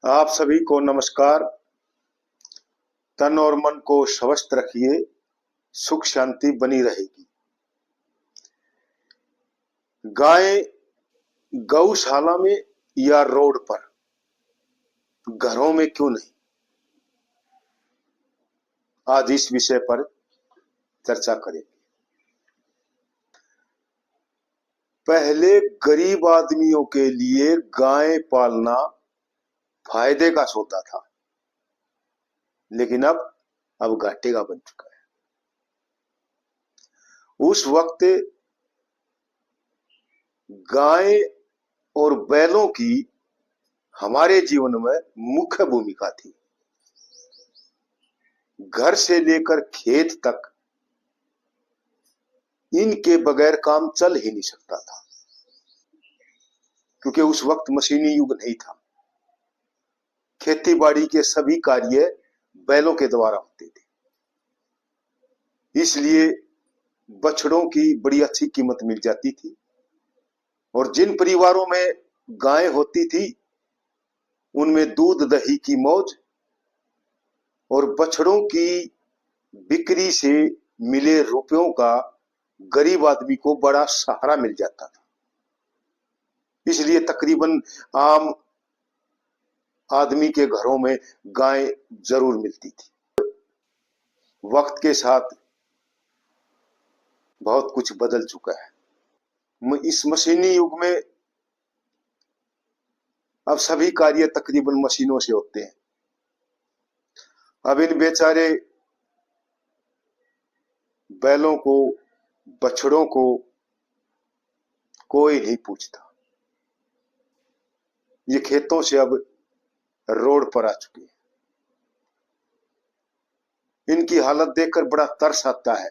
आप सभी को नमस्कार। तन और मन को स्वस्थ रखिए, सुख शांति बनी रहेगी। गाय गौशाला में या रोड पर, घरों में क्यों नहीं? आज इस विषय पर चर्चा करेंगे। पहले गरीब आदमियों के लिए गाय पालना फायदे का सौदा था, लेकिन अब घाटे का बन चुका है। उस वक्त गाय और बैलों की हमारे जीवन में मुख्य भूमिका थी। घर से लेकर खेत तक इनके बगैर काम चल ही नहीं सकता था, क्योंकि उस वक्त मशीनी युग नहीं था। खेती बाड़ी के सभी कार्य बैलों के द्वारा होते थे, इसलिए बछड़ों की बड़ी अच्छी कीमत मिल जाती थी। और जिन परिवारों में गाय होती थी उनमें दूध दही की मौज और बछड़ों की बिक्री से मिले रुपयों का गरीब आदमी को बड़ा सहारा मिल जाता था। इसलिए तकरीबन आम आदमी के घरों में गाय जरूर मिलती थी। वक्त के साथ बहुत कुछ बदल चुका है। इस मशीनी युग में अब सभी कार्य तकरीबन मशीनों से होते हैं। अब इन बेचारे बैलों को, बछड़ों को कोई नहीं पूछता। ये खेतों से अब रोड पर आ चुके हैं। इनकी हालत देखकर बड़ा तरस आता है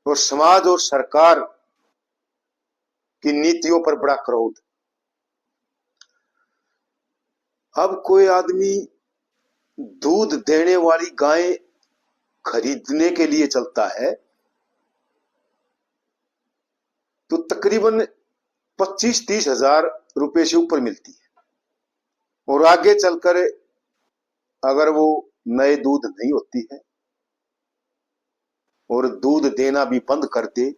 और समाज और सरकार की नीतियों पर बड़ा क्रोध। अब कोई आदमी दूध देने वाली गाय खरीदने के लिए चलता है तो तकरीबन 25-30 हजार रुपए से ऊपर मिलती है, और आगे चलकर अगर वो नए दूध नहीं होती है और दूध देना भी बंद कर दे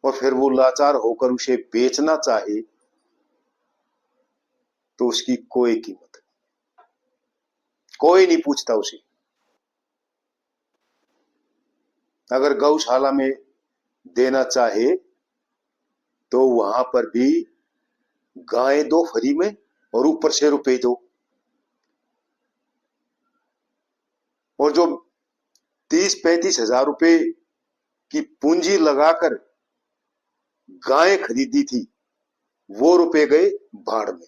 और फिर वो लाचार होकर उसे बेचना चाहे तो उसकी कोई कीमत नहीं, कोई नहीं पूछता उसे। अगर गौशाला में देना चाहे तो वहां पर भी गाय दो फ्री में और ऊपर से रुपए दो, और जो 30-35 हजार रुपए की पूंजी लगाकर गाय खरीदी थी वो रुपए गए भाड़ में।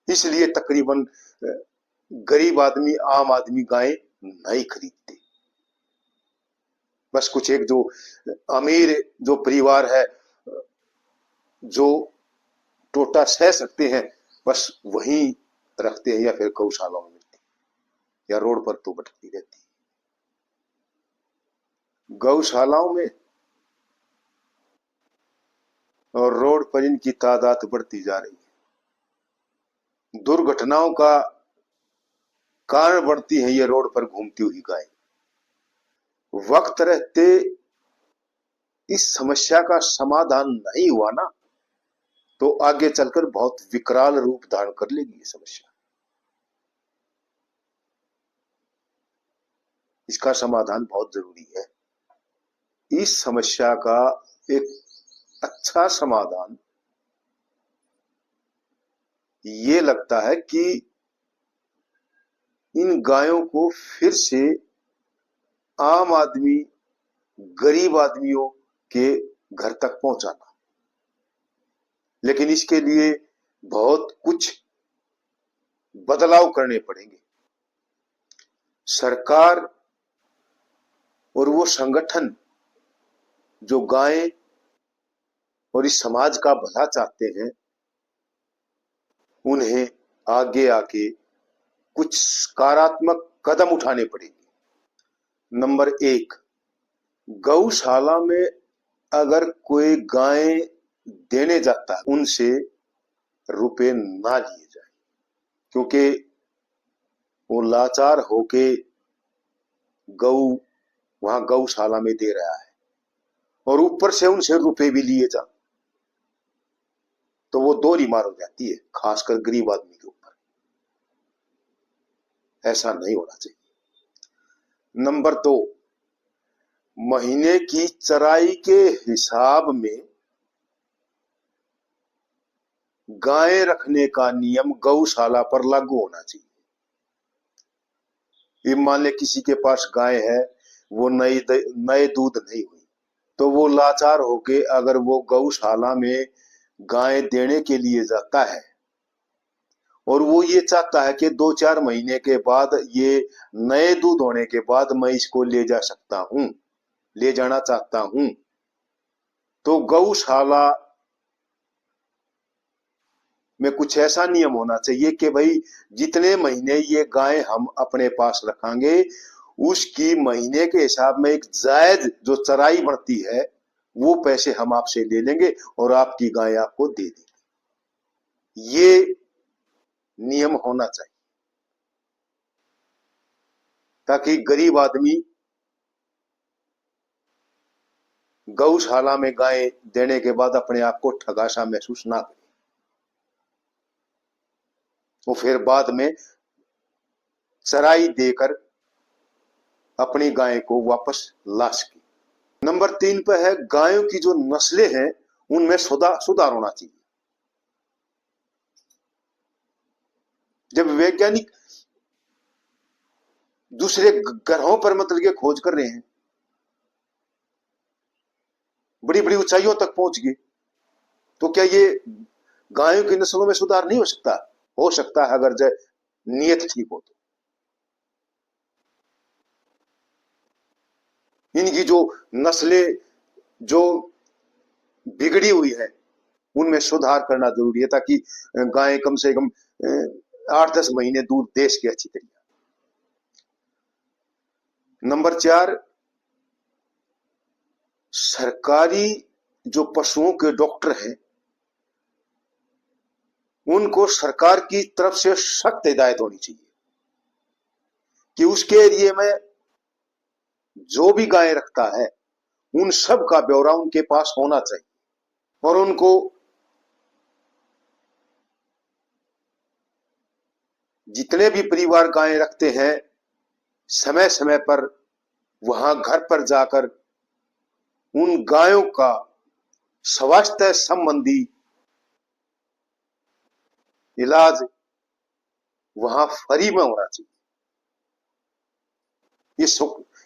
इसलिए तकरीबन गरीब आदमी, आम आदमी गाय नहीं खरीदते। बस कुछ एक जो अमीर जो परिवार है, जो टोटा सह सकते हैं, बस वहीं रखते हैं या फिर गौशालाओं में मिलती या रोड पर तो भटकती रहती है। गौशालाओं में और रोड पर इनकी तादाद बढ़ती जा रही है। दुर्घटनाओं का कारण बढ़ती है ये रोड पर घूमती हुई गाय। वक्त रहते इस समस्या का समाधान नहीं हुआ ना तो आगे चलकर बहुत विकराल रूप धारण कर लेगी ये समस्या। इसका समाधान बहुत जरूरी है। इस समस्या का एक अच्छा समाधान ये लगता है कि इन गायों को फिर से आम आदमी, गरीब आदमियों के घर तक पहुंचाना। लेकिन इसके लिए बहुत कुछ बदलाव करने पड़ेंगे। सरकार और वो संगठन जो गाय और इस समाज का भला चाहते हैं उन्हें आगे आके कुछ सकारात्मक कदम उठाने पड़ेंगे। नंबर 1, गौशाला में अगर कोई गाय देने जाता है उनसे रुपए ना लिए जाए, क्योंकि वो लाचार होके गौ वहां गौशाला में दे रहा है और ऊपर से उनसे रुपए भी लिए जा, तो वो दोहरी मार हो जाती है, खासकर गरीब आदमी के ऊपर। ऐसा नहीं होना चाहिए। नंबर 2, महीने की चराई के हिसाब में गाय रखने का नियम गौशाला पर लागू होना चाहिए। ये मान ले किसी के पास गाय है, वो नए दूध नहीं हुई, तो वो लाचार होके अगर वो गौशाला में गाय देने के लिए जाता है और वो ये चाहता है कि 2-4 महीने के बाद, ये नए दूध होने के बाद मैं इसको ले जा सकता हूं, ले जाना चाहता हूं, तो गौशाला में कुछ ऐसा नियम होना चाहिए कि भाई जितने महीने ये गाय हम अपने पास रखेंगे उसकी महीने के हिसाब में एक जायज जो चराई बढ़ती है वो पैसे हम आपसे ले लेंगे और आपकी गाय आपको दे देंगे। ये नियम होना चाहिए ताकि गरीब आदमी गौशाला में गाय देने के बाद अपने आप को ठगासा महसूस ना करे, वो फिर बाद में चराई देकर अपनी गाय को वापस ला सके। नंबर 3 पे है गायों की जो नस्लें हैं उनमें सुधार होना चाहिए। जब वैज्ञानिक दूसरे ग्रहों पर मतलब के खोज कर रहे हैं, बड़ी बड़ी ऊंचाइयों तक पहुंच गए, तो क्या ये गायों की नस्लों में सुधार नहीं हो सकता? हो सकता है अगर नियत ठीक हो तो। इनकी जो नस्लें जो बिगड़ी हुई है उनमें सुधार करना जरूरी है ताकि गाय कम से कम 8-10 महीने दूध दे सके अच्छी तरीके। नंबर 4, सरकारी जो पशुओं के डॉक्टर हैं उनको सरकार की तरफ से सख्त हिदायत होनी चाहिए कि उसके एरिए में जो भी गाय रखता है उन सब का ब्यौरा उनके पास होना चाहिए और उनको जितने भी परिवार गाय रखते हैं समय समय पर वहां घर पर जाकर उन गायों का स्वास्थ्य संबंधी इलाज वहां फ्री में होना चाहिए।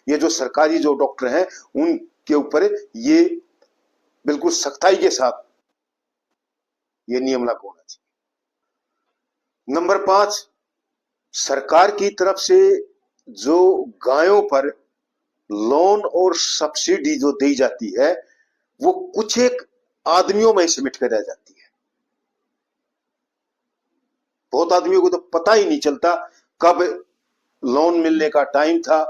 ये जो सरकारी जो डॉक्टर हैं उनके ऊपर ये बिल्कुल सख्ताई के साथ ये नियम लागू होना चाहिए। नंबर 5, सरकार की तरफ से जो गायों पर लोन और सब्सिडी जो दी जाती है वो कुछ एक आदमियों में सिमट कर रह जाती है। बहुत आदमियों को तो पता ही नहीं चलता कब लोन मिलने का टाइम था,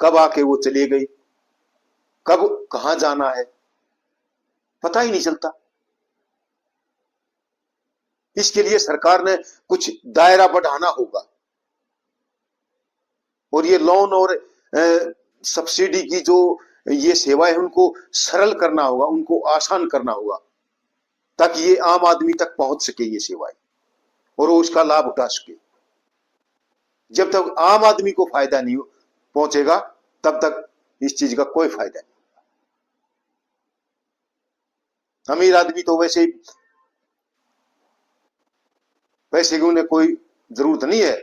कब आके वो चली गई, कब कहां जाना है, पता ही नहीं चलता। इसके लिए सरकार ने कुछ दायरा बढ़ाना होगा और ये लोन और सब्सिडी की जो ये सेवाएं उनको सरल करना होगा, उनको आसान करना होगा ताकि ये आम आदमी तक पहुंच सके ये सेवाएं और वो उसका लाभ उठा सके। जब तक आम आदमी को फायदा नहीं पहुंचेगा तब तक इस चीज का कोई फायदा नहीं। अमीर आदमी तो वैसे पैसे की उन्हें कोई जरूरत नहीं है,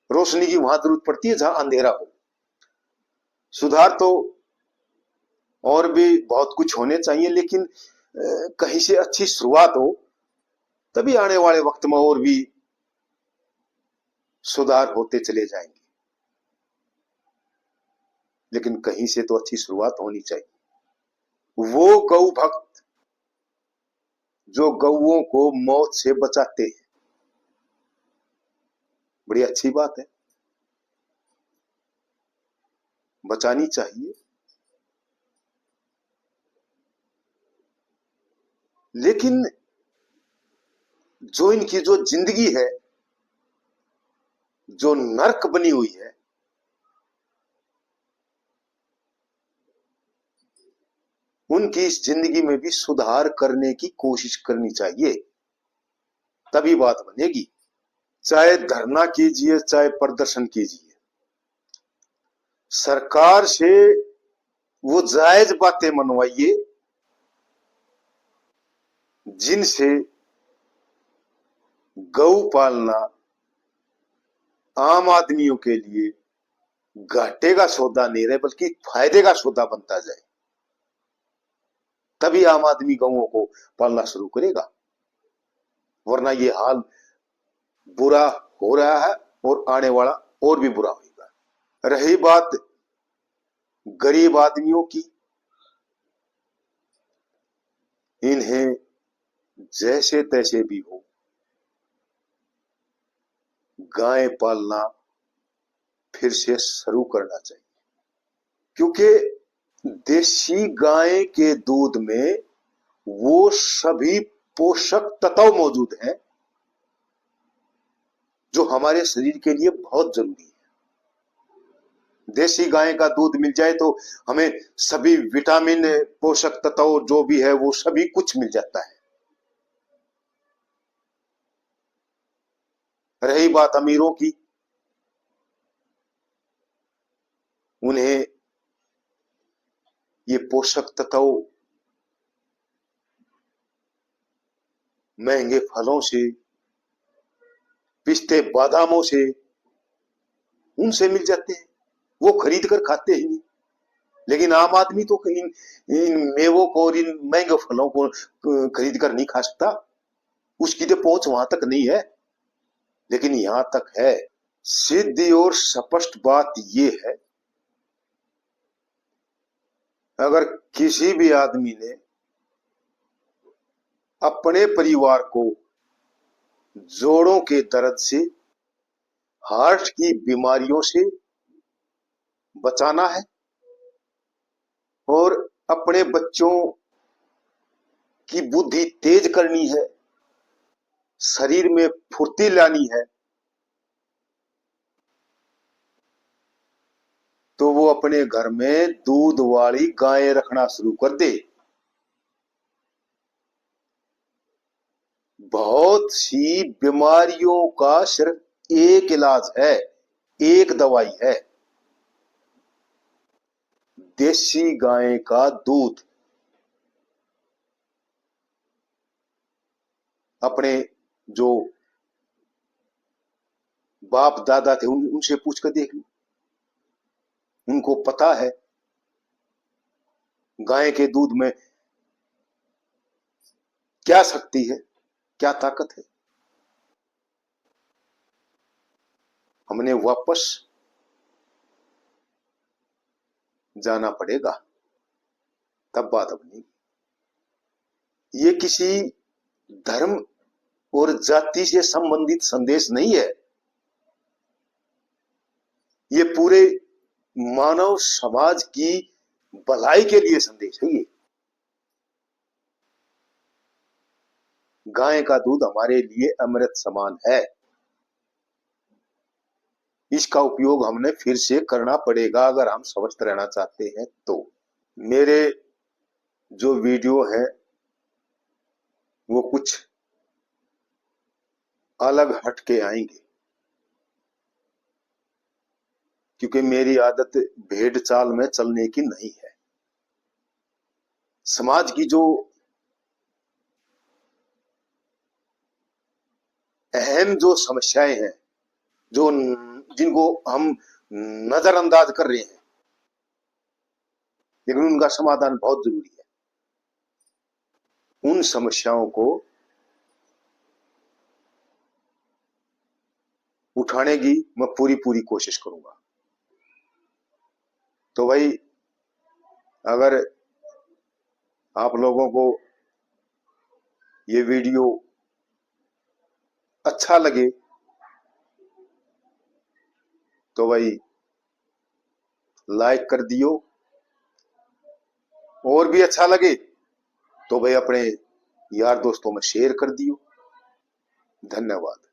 रोशनी की वहां जरूरत पड़ती है जहां अंधेरा हो। सुधार तो और भी बहुत कुछ होने चाहिए लेकिन कहीं से अच्छी शुरुआत हो तभी आने वाले वक्त में और भी सुधार होते चले जाएंगे, लेकिन कहीं से तो अच्छी शुरुआत होनी चाहिए। वो गौ भक्त जो गौओं को मौत से बचाते हैं, बड़ी अच्छी बात है। बचानी चाहिए। लेकिन जो इनकी जो जिंदगी है, जो नर्क बनी हुई है, उनकी इस जिंदगी में भी सुधार करने की कोशिश करनी चाहिए, तभी बात बनेगी। चाहे धरना कीजिए, चाहे प्रदर्शन कीजिए, सरकार से वो जायज बातें मनवाइए जिनसे गौ पालना आम आदमियों के लिए घाटे का सौदा नहीं रहे, बल्कि फायदे का सौदा बनता जाए। तभी आम आदमी गौओं को पालना शुरू करेगा, वरना ये हाल बुरा हो रहा है और आने वाला और भी बुरा होगा। रही बात गरीब आदमियों की, इन्हें जैसे तैसे भी हो गाय पालना फिर से शुरू करना चाहिए, क्योंकि देसी गाय के दूध में वो सभी पोषक तत्व मौजूद हैं जो हमारे शरीर के लिए बहुत जरूरी है। देसी गाय का दूध मिल जाए तो हमें सभी विटामिन, पोषक तत्व जो भी है वो सभी कुछ मिल जाता है। रही बात अमीरों की, उन्हें ये पोषक तत्व महंगे फलों से, पिस्ते बादामों से, उनसे मिल जाते हैं, वो खरीद कर खाते ही नहीं। लेकिन आम आदमी तो इन मेवों को और इन महंगे फलों को खरीद कर नहीं खा सकता, उसकी तो पहुंच वहां तक नहीं है। लेकिन यहां तक है। सीधी और स्पष्ट बात यह है, अगर किसी भी आदमी ने अपने परिवार को जोड़ों के दर्द से, हार्ट की बीमारियों से बचाना है और अपने बच्चों की बुद्धि तेज करनी है, शरीर में फुर्ती लानी है, तो वो अपने घर में दूध वाली गायें रखना शुरू कर दे। बहुत सी बीमारियों का सिर्फ एक इलाज है, एक दवाई है, देसी गाय का दूध। अपने जो बाप दादा थे उनसे पूछ कर देख लो, उनको पता है गाय के दूध में क्या शक्ति है, क्या ताकत है। हमने वापस जाना पड़ेगा, तब बात बनेगी। ये किसी धर्म और जाति से संबंधित संदेश नहीं है, ये पूरे मानव समाज की भलाई के लिए संदेश है। ये गाय का दूध हमारे लिए अमृत समान है, इसका उपयोग हमने फिर से करना पड़ेगा अगर हम स्वस्थ रहना चाहते हैं तो। मेरे जो वीडियो है वो कुछ अलग हट के आएंगे, क्योंकि मेरी आदत भेड़ चाल में चलने की नहीं है। समाज की जो अहम जो समस्याएं हैं, जो जिनको हम नजरअंदाज कर रहे हैं, लेकिन उनका समाधान बहुत जरूरी है, उन समस्याओं को उठाने की मैं पूरी पूरी कोशिश करूंगा। तो भाई, अगर आप लोगों को ये वीडियो अच्छा लगे तो भाई लाइक कर दियो। और भी अच्छा लगे तो भाई अपने यार दोस्तों में शेयर कर दियो। धन्यवाद।